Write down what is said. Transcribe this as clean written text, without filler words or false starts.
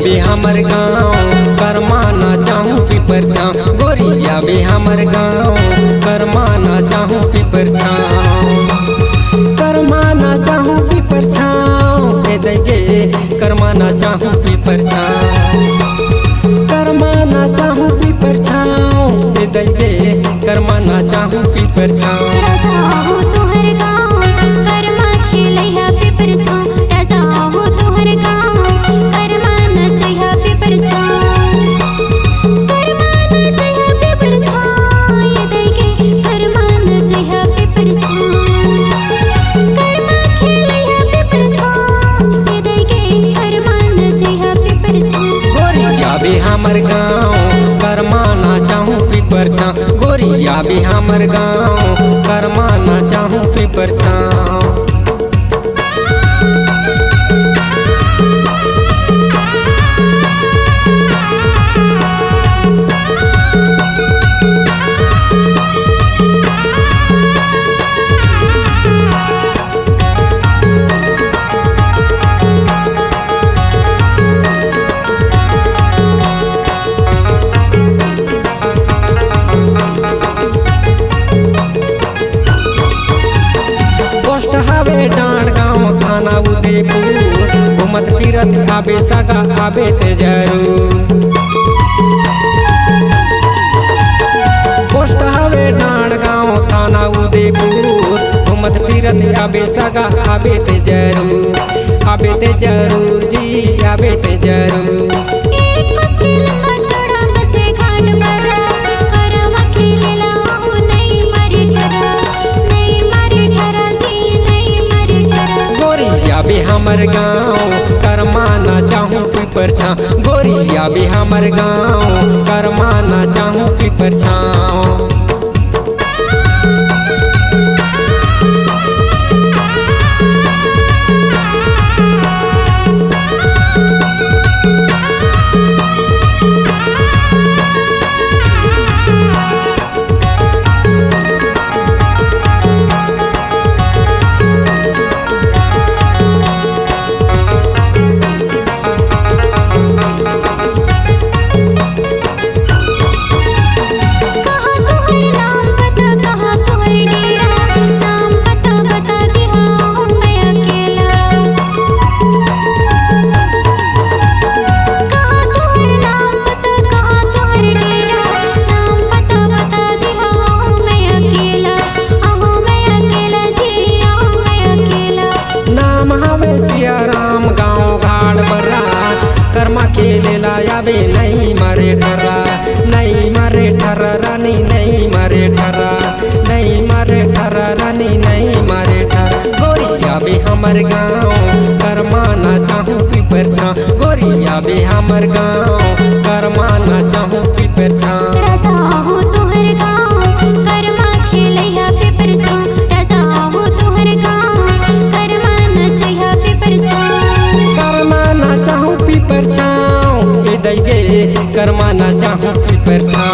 भी हमर गाँव करमाना चाहूँ पीपर छाँव। गोरिया भी हमर गाँव करमाना चाहूँ पीपर छाँव। करमाना चाहूँ पीपर छाँव ए दैगे करमाना चाहूँ पीपर छाँव। करमाना चाहूँ पीपर छाँव ए दैगे करमाना चाहूँ पीपर छाँव। भी हमर गाँव करमाना चाहूँ पीपर छाँव। गोरिया भी हमर गाँव करमाना चाहूँ पीपर छाँव। डांड गाँव थाना उदयपुर घूमत फिरत आबे सगा आबे ते जरूर। पोस्ट हवे डांड गाँव थाना उदयपुर घूमत फिरत आबे सगा आबे ते जरूर। आबे ते जरूर जी आबे ते जरूर। भी हमर गाँव करमाना चाहूँ पीपर छाँव। गोरिया भी हमर गाँव करमाना चाहूँ पीपर छाँव। कर्मा खेले लाया बे नहीं मारे ठरा नहीं मारे ठरा रानी नहीं मारे ठरा नहीं मारे ठरा रानी नहीं मारे ठरा। गोरिया भी हमर गाँव करमाना चाहूँ पीपर छाँव। गोरिया भी हमर गाँव करमाना चाहूँ पीपर छाँव। करमाना चाहूँ पीपर छाँव।